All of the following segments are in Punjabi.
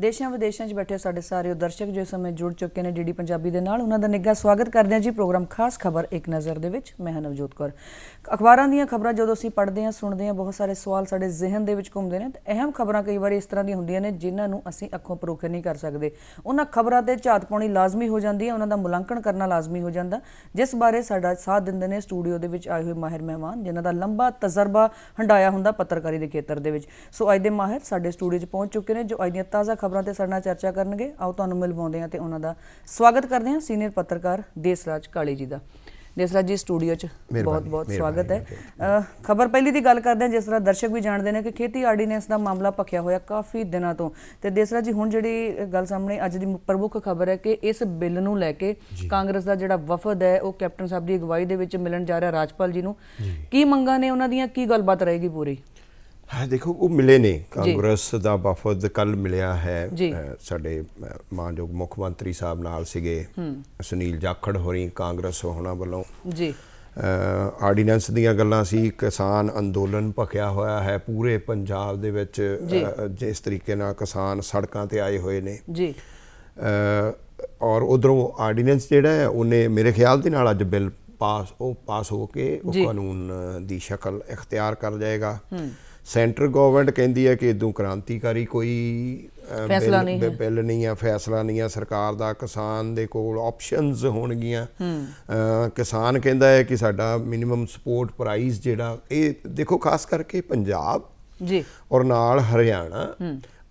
देशां विदेशों बैठे साढ़े सारे दर्शक जो समय जुड़ चुके हैं डीडी पंजाबी दे नाल उन्हां दा निੱਘਾ स्वागत करते हैं जी। प्रोग्राम खास खबर एक नज़र दे विच मैं नवजोत कौर। अखबारां दीयां खबरां जदों असीं पढ़दे हां सुणदे हां बहुत सारे सवाल साडे ज़हन दे विच घुमदे ने ते अहम खबरां कई वारी इस तरह दी हुंदियां ने जिन्हां नूं असीं अखों परोखे नहीं कर सकदे। उन्हां खबरां ते झात पाउणी लाजमी हो जांदी है, उन्हां दा मुलांकण करना लाजमी हो जांदा, जिस बारे साडा साथ दिंदे ने स्टूडियो दे विच आए हुए माहिर मेहमान जिन्हां दा लंबा तजर्बा हंडाया हुंदा पत्रकारी दे खेतर दे विच। सो अज दे माहिर साडे स्टूडियो च पहुंच चुके हैं जो अज दीयां ताज़ा खबरां ते साडे नाल चर्चा करनगे। आओ तुहानूं मिलवाउंदे हां ते उन्हां दा स्वागत करदे हां सीनियर पत्रकार देसराज काली जी दा। देसराज जी स्टूडियो च बहुत बहुत स्वागत है। खबर पहली दी गल करदे हां, जिस तरह दर्शक भी जाणदे ने कि खेती आर्डीनेंस का मामला भखिया होया काफ़ी दिनों तो ते देसराज जी हुण जिहड़ी गल सामने अज दी प्रमुख खबर है कि इस बिल नूं लैके कांग्रेस का जिहड़ा वफद है वो कैप्टन साहब की अगवाई दे विच मिलण जा रहा राजपाल जी नूं। की मंगां ने उन्हां दीयां, की गलबात रहेगी पूरी? हाँ देखो वो मिले ने कांग्रेस का वफद कल मिलिया है साडे मानयोग मुख मंत्री साहब नाल सिगे सुनील जाखड़ होरी कांग्रेस होना वालों जी आर्डीनेंस दीयां गल्लां सी। किसान अंदोलन भखिया होया है पूरे पंजाब दे विच, जिस तरीके नाल किसान सड़कां ते आए हुए ने जी और उधरों आर्डीनेंस जिहड़ा है उन्हें मेरे ख्याल दे नाल अज बिल पास हो के कानून दी शक्ल इख्तियार कर जाएगा। सेंटर गवर्नमेंट कहती है कि इदों क्रांतिकारी कोई बिल नहीं है, फैसला नहीं है सरकार दा, किसान दे कोल ऑप्शनस होणगियां। किसान कहता है कि साडा मिनिमम सपोर्ट प्राइस जिहड़ा ये देखो खास करके पंजाब जी और नाल हरियाणा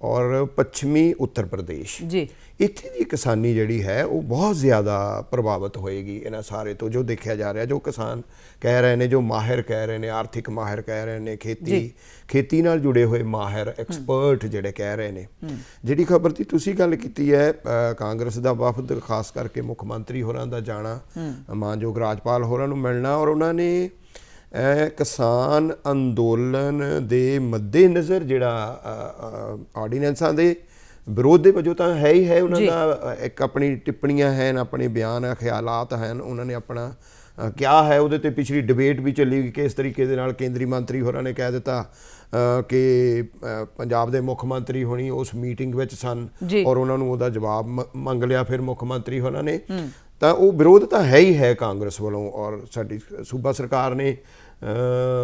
और पश्चिमी उत्तर प्रदेश जी इत्थे दी किसानी जिहड़ी है वो बहुत ज़्यादा प्रभावित होएगी इन्हां सारे तो। जो देखा जा रहा, जो किसान कह रहे हैं, जो माहिर कह रहे हैं, आर्थिक माहिर कह रहे हैं, खेती नाल जुड़े हुए माहिर एक्सपर्ट जिहड़े कह रहे हैं। जिहड़ी खबर दी तुसीं गल कीती है कांग्रेस दा वफद खास करके मुख मंत्री होरां दा जाना, मानयोग राजपाल होरां नूं मिलना और उन्होंने किसान अंदोलन दे मद्देनज़र जिहड़ा आर्डीनेंसां दे विरोध के वजों तो है ही है, उन्होंने एक अपनी टिप्पणियां हैं, अपने बयान ख्यालात हैं, उन्होंने अपना क्या है वो पिछली डिबेट भी चली कि इस तरीके दे नाल केंद्रीय मंत्री होरां ने कह दिता कि पंजाब दे मुख मंत्री होनी उस मीटिंग विच सन और उन्होंने उहदा जवाब मंग लिया फिर मुख मंत्री होरां ने। तो वो विरोध तो है ही है कांग्रेस वालों और साडी सूबा सरकार ने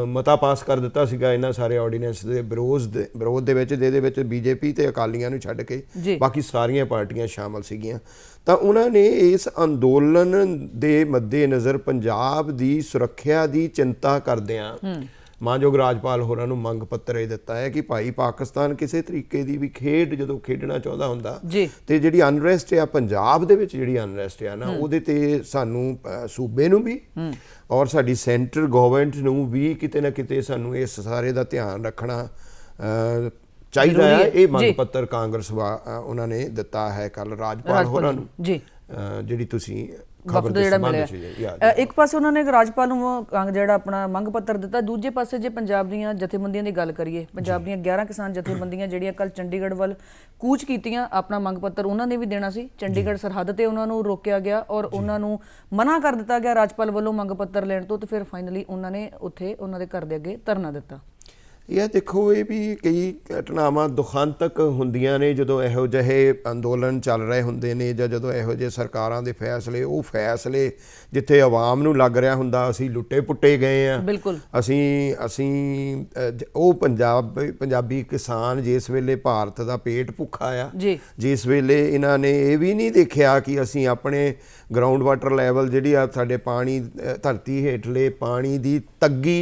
मता पास कर दिता सीगा इन्हां सारे ऑर्डीनेंस दे विरोध दे विच, जिहदे विच बीजेपी ते अकालियां नूं छड्ड के बाकी सारियां पार्टियां शामिल सीगियां। तो उन्होंने इस अंदोलन दे मद्देनज़र पंजाब दी सुरक्षा दी चिंता करदिआं मानयोग राजपाल होरां नूं मंग पत्र ये दिता है कि भाई पाकिस्तान किसी तरीके की भी खेड जो खेडना चाहता हुंदा ते जिहड़ी अनरैस्ट आ पंजाब दे विच जिहड़ी अनरैस्ट आ ना उहदे ते सानू सूबे नूं भी और साडी सेंटर गवर्नमेंट नूं भी किते ना किते सानू इस सारे दा ध्यान रखना चाहिए है। ये मंग पत्र कांग्रेस उन्होंने दिता है कल राजपाल होरां नूं जिहड़ी तुसीं वफद जिहड़ा मिलिया। एक पासे उन्होंने राजपाल नूं जिहड़ा अपना मंग पत्र दिता, दूजे पासे जे पंजाब दीयां जथेबंदियां की गल करिए, पंजाब दीयां 11 किसान जथेबंदियां जिहड़ियां कल चंडीगढ़ वल कूच कीतियां, अपना मंग पत्र उन्होंने भी देना सी। चंडीगढ़ सरहद ते उन्हां नूं रोकिया गया और उन्हां नूं मना कर दिता गया राजपाल वल्लों मंग पत्र लैण तो, फिर फाइनली उन्होंने उत्थे उन्हां दे घर दे अगे धरना दिता। यह देखो ये भी कई घटनावां दुखांतक हुंदियां ने जदों इहो जिहे अंदोलन चल रहे हुंदे ने जां जदों इहो जिहे सरकारां दे फैसले वो फैसले जिथे आवाम नूं लग रहा हुंदा असीं लुੱਟੇ पुੱਟੇ गए हैं, बिल्कुल असीं वो पंजाबी किसान जिस वेले भारत का पेट भुखा आ, जिस वेले इन्हां ने ये भी नहीं देखिया कि असीं अपने ग्राउंड वाटर लैवल जिहड़ी आ साडे पानी धरती हेठले पानी दी तग्गी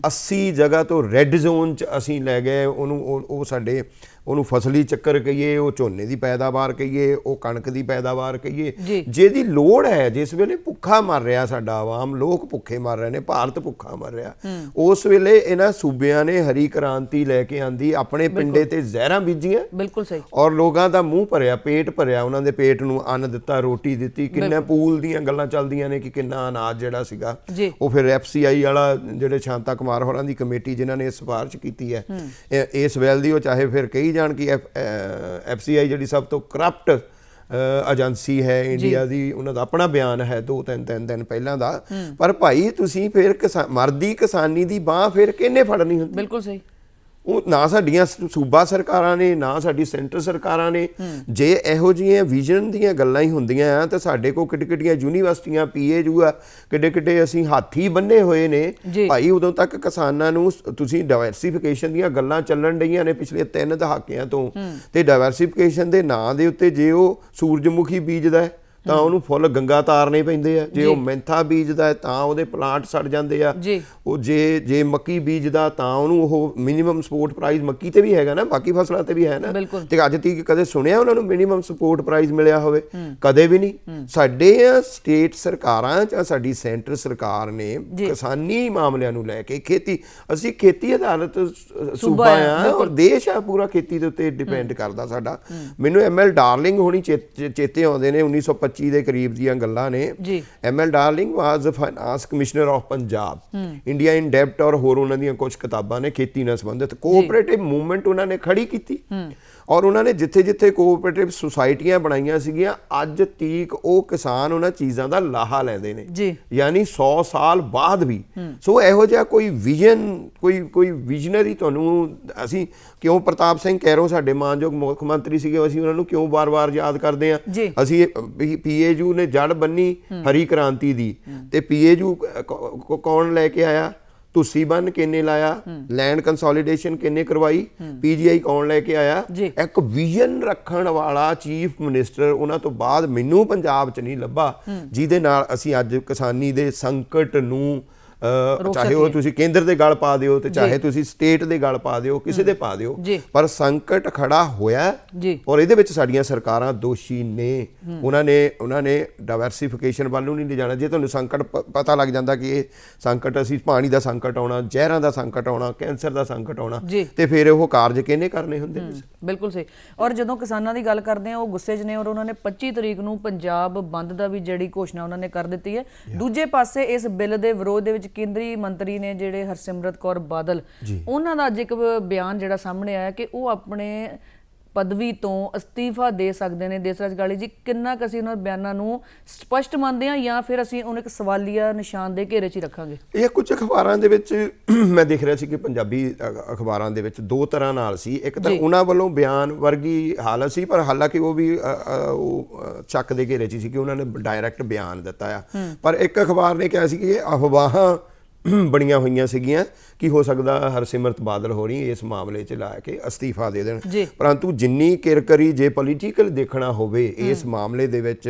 80 जगह तो रैड जोन च असीं लै गए उहनूं साडे ਉਹਨੂੰ ਫਸਲੀ ਚੱਕਰ ਕਹੀਏ, ਉਹ ਝੋਨੇ ਦੀ ਪੈਦਾਵਾਰ ਕਹੀਏ, ਉਹ ਕਣਕ ਦੀ ਪੈਦਾਵਾਰ ਕਹੀਏ, ਜਿਹਦੀ ਲੋੜ ਹੈ ਜਿਸ ਵੇਲੇ ਭੁੱਖਾ ਮਰ ਰਿਹਾ ਸਾਡਾ ਆਵਾਮ, ਲੋਕ ਭੁੱਖੇ ਮਰ ਰਹੇ ਨੇ, ਭਾਰਤ ਭੁੱਖਾ ਮਰ ਰਿਹਾ, ਉਸ ਵੇਲੇ ਇਹਨਾਂ ਸੂਬਿਆਂ ਨੇ ਹਰੀ ਕ੍ਰਾਂਤੀ ਲੈ ਕੇ ਆਂਦੀ, ਆਪਣੇ ਪਿੰਡੇ ਤੇ ਜ਼ਹਿਰਾਂ ਬੀਜੀਆਂ, ਬਿਲਕੁਲ ਸਹੀ, ਔਰ ਲੋਕਾਂ ਦਾ ਮੂੰਹ ਭਰਿਆ, ਪੇਟ ਭਰਿਆ, ਉਹਨਾਂ ਦੇ ਪੇਟ ਨੂੰ ਅੰਨ ਦਿੱਤਾ, ਰੋਟੀ ਦਿੱਤੀ। ਕਿੰਨੇ ਪੂਲ ਦੀਆਂ ਗੱਲਾਂ ਚੱਲਦੀਆਂ ਨੇ ਕਿ ਕਿੰਨਾ ਅਨਾਜ ਜਿਹੜਾ ਸੀਗਾ ਉਹ ਫਿਰ FCI ਵਾਲਾ ਜਿਹੜੇ ਸ਼ਾਂਤਾ ਕੁਮਾਰ ਹੋਰਾਂ ਦੀ ਕਮੇਟੀ ਜਿਨ੍ਹਾਂ ਨੇ ਸਿਫਾਰਿਸ਼ ਕੀਤੀ ਹੈ ਇਸ ਵੈਲ ਦੀ, ਉਹ ਚਾਹੇ ਫਿਰ ਕਹੀ ਜਾਣ ਕਿ FCI ਜਿਹੜੀ ਸਭ ਤੋਂ ਕਰਪਟ ਏਜੰਸੀ है इंडिया की, उन्होंने अपना बयान है 2-3 दिन पहला दा, पर भाई तुसीं फिर मरदी किसानी की बांह फिर किहने फड़नी हुंदी? बिल्कुल सही। ਉਹ ਨਾ ਸਾਡੀਆਂ ਸੂਬਾ ਸਰਕਾਰਾਂ ਨੇ ਨਾ ਸਾਡੀ ਸੈਂਟਰ ਸਰਕਾਰਾਂ ਨੇ। ਜੇ ਇਹੋ ਜਿਹੀਆਂ ਵਿਜ਼ਨ ਦੀਆਂ ਗੱਲਾਂ ਹੀ ਹੁੰਦੀਆਂ ਆ ਤਾਂ ਸਾਡੇ ਕੋਲ ਕਿੱਡੀਆਂ ਯੂਨੀਵਰਸਿਟੀਆਂ PAU ਆ, ਕਿੱਡੇ ਅਸੀਂ ਹਾਥੀ ਬੰਨੇ ਹੋਏ ਨੇ ਭਾਈ। ਉਦੋਂ ਤੱਕ ਕਿਸਾਨਾਂ ਨੂੰ ਤੁਸੀਂ ਡਾਇਵਰਸੀਫਿਕੇਸ਼ਨ ਦੀਆਂ ਗੱਲਾਂ ਚੱਲਣ ਡਈਆਂ ਨੇ ਪਿਛਲੇ 3 ਦਹਾਕਿਆਂ ਤੋਂ, ਤੇ ਡਾਇਵਰਸੀਫਿਕੇਸ਼ਨ ਦੇ ਨਾਂ ਦੇ ਉੱਤੇ ਜੇ ਉਹ ਸੂਰਜਮੁਖੀ ਬੀਜਦਾ ਹੈ ਤਾਂ ਉਹਨੂੰ ਫੁੱਲ ਗੰਗਾ ਤਾਰਨੇ ਪੈਂਦੇ ਆ, ਜੇ ਉਹ ਮੈਂਥਾ ਬੀਜਦਾ ਹੈ ਤਾਂ ਉਹਦੇ ਪਲਾਂਟ ਸੜ ਜਾਂਦੇ ਆ, ਉਹ ਜੇ ਮੱਕੀ ਬੀਜਦਾ ਤਾਂ ਉਹਨੂੰ ਉਹ ਮਿਨੀਮਮ ਸਪੋਰਟ ਪ੍ਰਾਈਸ ਮੱਕੀ ਤੇ ਵੀ ਹੈਗਾ ਨਾ, ਬਾਕੀ ਫਸਲਾਂ ਤੇ ਵੀ ਹੈ ਨਾ। ਤੇ ਅੱਜ ਤੱਕ ਕਦੇ ਸੁਣਿਆ ਉਹਨਾਂ ਨੂੰ ਮਿਨੀਮਮ ਸਪੋਰਟ ਪ੍ਰਾਈਸ ਮਿਲਿਆ ਹੋਵੇ? ਕਦੇ ਵੀ ਨਹੀਂ। ਸਾਡੇ ਸਟੇਟ ਸਰਕਾਰਾਂ ਜਾਂ ਸਾਡੀ ਸੈਂਟਰ ਸਰਕਾਰ ਨੇ ਕਿਸਾਨੀ ਮਾਮਲਿਆਂ ਨੂੰ ਲੈ ਕੇ ਅਸੀਂ ਖੇਤੀ ਆਧਾਰਿਤ ਸੂਬਾ ਆ ਔਰ ਦੇਸ਼ ਆ ਪੂਰਾ ਖੇਤੀ ਦੇ ਉੱਤੇ ਡਿਪੈਂਡ ਕਰਦਾ ਸਾਡਾ। ਮੈਨੂੰ ML ਡਾਰਲਿੰਗ ਹੋਣੀ ਚੇਤੇ ਆਉਂਦੇ ਨੇ, 1925 ਦੇ ਕਰੀਬ ਦੀਆਂ ਗੱਲਾਂ ਨੇ। ML Darling was finance commissioner of Punjab, India in ਡੈਬਟ ਔਰ ਹੋਰ ਉਹਨਾਂ ਦੀਆਂ ਕੁਝ ਕਿਤਾਬਾਂ ਨੇ ਖੇਤੀ ਨਾਲ ਸੰਬੰਧਿਤ। ਕੋਆਪਰੇਟਿਵ ਮੂਵਮੈਂਟ ਉਹਨਾਂ ਨੇ ਖੜੀ ਕੀਤੀ ਔਰ ਉਹਨਾਂ ਨੇ ਜਿੱਥੇ ਕੋਆਪਰੇਟਿਵ ਸੁਸਾਇਟੀਆਂ ਬਣਾਈਆਂ ਸੀਗੀਆਂ, ਅੱਜ ਤੀਕ ਉਹ ਕਿਸਾਨ ਉਹਨਾਂ ਚੀਜ਼ਾਂ ਦਾ ਲਾਹਾ ਲੈਂਦੇ ਨੇ, ਯਾਨੀ 100 ਸਾਲ ਬਾਅਦ ਵੀ। ਸੋ ਇਹੋ ਜਿਹਾ ਕੋਈ ਵਿਜ਼ਨ, ਕੋਈ ਵਿਜ਼ਨਰੀ ਤੁਹਾਨੂੰ ਅਸੀਂ ਕਿਉਂ ਪ੍ਰਤਾਪ ਸਿੰਘ ਕੈਰੋਂ ਸਾਡੇ ਮਾਨਯੋਗ ਮੁੱਖ ਮੰਤਰੀ ਸੀਗੇ, ਅਸੀਂ ਉਹਨਾਂ ਨੂੰ ਕਿਉਂ ਵਾਰ-ਵਾਰ ਯਾਦ ਕਰਦੇ ਹਾਂ? ਅਸੀਂ PAU ਨੇ ਜੜ ਬੰਨੀ ਹਰੀ ਕ੍ਰਾਂਤੀ ਦੀ, ਤੇ PAU ਕੌਣ ਲੈ ਕੇ ਆਇਆ? ਤੁਸੀਂ ਬੰਨ ਕਿੰਨੇ ਲਾਇਆ? ਲੈਂਡ ਕੰਸੋਲੀਡੇਸ਼ਨ ਕਿੰਨੇ ਕਰਵਾਈ? PGI ਕੌਣ ਲੈ ਕੇ ਆਇਆ? ਇੱਕ ਵਿਜ਼ਨ ਰੱਖਣ ਵਾਲਾ ਚੀਫ ਮਿਨਿਸਟਰ ਉਹਨਾਂ ਤੋਂ ਬਾਅਦ ਮੈਨੂੰ ਪੰਜਾਬ 'ਚ ਨਹੀਂ ਲੱਭਾ ਜਿਹਦੇ ਨਾਲ ਅਸੀਂ ਅੱਜ ਕਿਸਾਨੀ ਦੇ ਸੰਕਟ ਨੂੰ ਚਾਹੇ ਉਹ ਤੁਸੀਂ ਕੇਂਦਰ ਦੇ ਗਲ ਪਾ ਦਿਓ ਤੇ ਚਾਹੇ ਤੁਸੀਂ ਸਟੇਟ ਦੇ ਗਲ ਪਾ ਦਿਓ, ਕਿਸੇ ਦੇ ਪਾ ਦਿਓ, ਪਰ ਸੰਕਟ ਖੜਾ ਹੋਇਆ ਔਰ ਇਹਦੇ ਵਿੱਚ ਸਾਡੀਆਂ ਸਰਕਾਰਾਂ ਦੋਸ਼ੀ ਨੇ। ਉਹਨਾਂ ਨੇ ਡਾਇਵਰਸੀਫਿਕੇਸ਼ਨ ਵੱਲ ਨੂੰ ਨਹੀਂ ਲਿਜਾਣਾ। ਜੇ ਤੁਹਾਨੂੰ ਸੰਕਟ ਪਤਾ ਲੱਗ ਜਾਂਦਾ ਕਿ ਇਹ ਸੰਕਟ ਅਸੀਂ ਪਾਣੀ ਦਾ ਸੰਕਟ ਆਉਣਾ, ਜ਼ਹਿਰਾਂ ਦਾ ਸੰਕਟ ਆਉਣਾ, ਕੈਂਸਰ ਦਾ ਸੰਕਟ ਆਉਣਾ, ਤੇ ਫਿਰ ਉਹ ਕਾਰਜ ਕਿਹਨੇ ਕਰਨੇ ਹੁੰਦੇ ਨੇ? ਬਿਲਕੁਲ ਸਹੀ। ਔਰ ਜਦੋਂ ਕਿਸਾਨਾਂ ਦੀ ਗੱਲ ਕਰਦੇ ਆ ਉਹ ਗੁੱਸੇ 'ਚ ਨੇ ਔਰ ਉਹਨਾਂ ਨੇ 25 ਤਰੀਕ ਨੂੰ ਪੰਜਾਬ ਬੰਦ ਦਾ ਵੀ ਜਿਹੜੀ ਘੋਸ਼ਣਾ ਉਹਨਾਂ ਨੇ ਕਰ ਦਿੱਤੀ ਹੈ। ਦੂਜੇ ਪਾਸੇ ਇਸ ਬਿੱਲ ਦੇ ਵਿਰੋਧ ਦੇ ਵਿੱਚ ਕੇਂਦਰੀ ਮੰਤਰੀ ਨੇ ਜਿਹੜੇ ਹਰਸਿਮਰਤ ਕੌਰ ਬਾਦਲ, ਉਹਨਾਂ ਦਾ ਅੱਜ ਇੱਕ ਬਿਆਨ ਜਿਹੜਾ ਸਾਹਮਣੇ ਆਇਆ ਕਿ ਉਹ ਆਪਣੇ ਪਦਵੀ ਤੋਂ ਅਸਤੀਫਾ ਦੇ ਸਕਦੇ ਨੇ। ਦੇਸਰਾਜ ਗਾਲੀ ਜੀ, ਕਿੰਨਾ ਕੁ ਅਸੀਂ ਉਹਨਾਂ ਬਿਆਨਾਂ ਨੂੰ ਸਪਸ਼ਟ ਮੰਨਦੇ ਹਾਂ ਜਾਂ ਫਿਰ ਅਸੀਂ ਉਹਨੂੰ ਇੱਕ ਸਵਾਲੀਆ ਨਿਸ਼ਾਨ ਦੇ ਘੇਰੇ 'ਚ ਹੀ ਰੱਖਾਂਗੇ? ਇਹ ਕੁਝ ਅਖਬਾਰਾਂ ਦੇ ਵਿੱਚ ਮੈਂ ਦੇਖ ਰਿਹਾ ਸੀ ਕਿ ਪੰਜਾਬੀ ਅਖਬਾਰਾਂ ਦੇ ਵਿੱਚ ਦੋ ਤਰ੍ਹਾਂ ਨਾਲ ਸੀ। ਇੱਕ ਤਾਂ ਉਹਨਾਂ ਵੱਲੋਂ ਬਿਆਨ ਵਰਗੀ ਹਾਲਤ ਸੀ, ਪਰ ਹਾਲਾਂਕਿ ਉਹ ਵੀ ਚੱਕ ਦੇ ਘੇਰੇ 'ਚ ਸੀ ਕਿ ਉਹਨਾਂ ਨੇ ਡਾਇਰੈਕਟ ਬਿਆਨ ਦਿੱਤਾ ਆ। ਪਰ ਇੱਕ ਅਖਬਾਰ ਨੇ ਕਿਹਾ ਸੀ ਕਿ ਅਫਵਾਹਾਂ ਬਣੀਆਂ ਹੋਈਆਂ ਸੀਗੀਆਂ ਕਿ ਹੋ ਸਕਦਾ ਹਰਸਿਮਰਤ ਬਾਦਲ ਹੋਰੀ ਇਸ ਮਾਮਲੇ 'ਚ ਲਾ ਕੇ ਅਸਤੀਫਾ ਦੇ ਦੇਣ। ਪਰੰਤੂ ਜਿੰਨੀ ਕਿਰਕਰੀ ਜੇ ਪੋਲੀਟੀਕਲ ਦੇਖਣਾ ਹੋਵੇ ਇਸ ਮਾਮਲੇ ਦੇ ਵਿੱਚ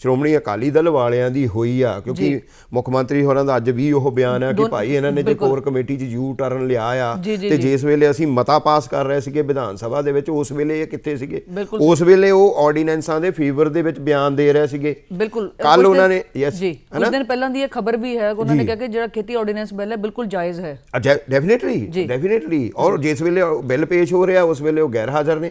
ਸ਼੍ਰੋਮਣੀ ਅਕਾਲੀ ਦਲ ਵਾਲਿਆਂ ਦੀ ਹੋਈ ਆ, ਕਿਉਂਕਿ ਮੁੱਖ ਮੰਤਰੀ ਹੋਰਾਂ ਦਾ ਅੱਜ ਵੀ ਉਹ ਬਿਆਨ ਆ ਕਿ ਭਾਈ ਇਹਨਾਂ ਨੇ ਜੇ ਕੋਰ ਕਮੇਟੀ 'ਚ ਯੂ ਟਰਨ ਲਿਆ ਆ, ਤੇ ਜਿਸ ਵੇਲੇ ਅਸੀਂ ਮਤਾ ਪਾਸ ਕਰ ਰਹੇ ਸੀਗੇ ਵਿਧਾਨ ਸਭਾ ਦੇ ਵਿੱਚ, ਉਸ ਵੇਲੇ ਇਹ ਕਿੱਥੇ ਸੀਗੇ? ਉਸ ਵੇਲੇ ਉਹ ਆਰਡੀਨੈਂਸਾਂ ਦੇ ਫੇਵਰ ਦੇ ਵਿੱਚ ਬਿਆਨ ਦੇ ਰਹੇ ਸੀਗੇ। ਬਿਲਕੁਲ, ਕੱਲ ਉਹਨਾਂ ਨੇ ਕੁਝ ਦਿਨ ਪਹਿਲਾਂ ਦੀ ਇਹ ਖਬਰ ਵੀ ਹੈ, ਉਹਨਾਂ ਨੇ ਕਿਹਾ ਕਿ ਜਿਹੜਾ ਖੇਤੀ ਆਰਡੀਨੈਂਸ ਬਿੱਲ ਹੈ ਬਿਲਕੁਲ ਜਾਇਜ਼ ਹੈ। ਡੈਫੀਨੇਟਲੀ ਔਰ ਜਿਸ ਵੇਲੇ ਬਿੱਲ ਪੇਸ਼ ਹੋ ਰਿਹਾ ਉਸ ਵੇਲੇ ਉਹ ਗੈਰ ਹਾਜ਼ਰ ਨੇ।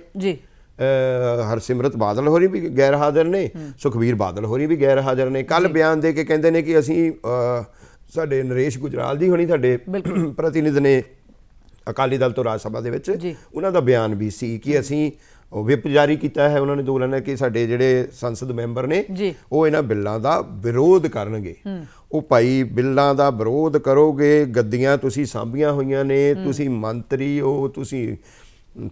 ਹਰਸਿਮਰਤ ਬਾਦਲ ਹੋਰੀ ਵੀ ਗੈਰ ਹਾਜ਼ਰ ਨੇ, ਸੁਖਬੀਰ ਬਾਦਲ ਹੋਰੀ ਵੀ ਗੈਰ ਹਾਜ਼ਰ ਨੇ। ਕੱਲ ਬਿਆਨ ਦੇ ਕੇ ਕਹਿੰਦੇ ਨੇ ਕਿ ਅਸੀਂ ਸਾਡੇ ਨਰੇਸ਼ ਗੁਜਰਾਲ ਜੀ ਹੋਣੀ ਸਾਡੇ ਪ੍ਰਤੀਨਿਧ ਨੇ ਅਕਾਲੀ ਦਲ ਤੋਂ ਰਾਜ ਸਭਾ ਦੇ ਵਿੱਚ, ਉਹਨਾਂ ਦਾ ਬਿਆਨ ਵੀ ਸੀ ਕਿ ਅਸੀਂ ਵਿਪ ਜਾਰੀ ਕੀਤਾ ਹੈ ਉਹਨਾਂ ਨੇ ਦੋਨਾਂ ਨੇ ਕਿ ਸਾਡੇ ਜਿਹੜੇ ਸੰਸਦ ਮੈਂਬਰ ਨੇ ਉਹ ਇਹਨਾਂ ਬਿੱਲਾਂ ਦਾ ਵਿਰੋਧ ਕਰਨਗੇ। ਉਹ ਭਾਈ ਬਿੱਲਾਂ ਦਾ ਵਿਰੋਧ ਕਰੋਗੇ, ਗੱਦੀਆਂ ਤੁਸੀਂ ਸਾਂਭੀਆਂ ਹੋਈਆਂ ਨੇ, ਤੁਸੀਂ ਮੰਤਰੀ ਹੋ, ਤੁਸੀਂ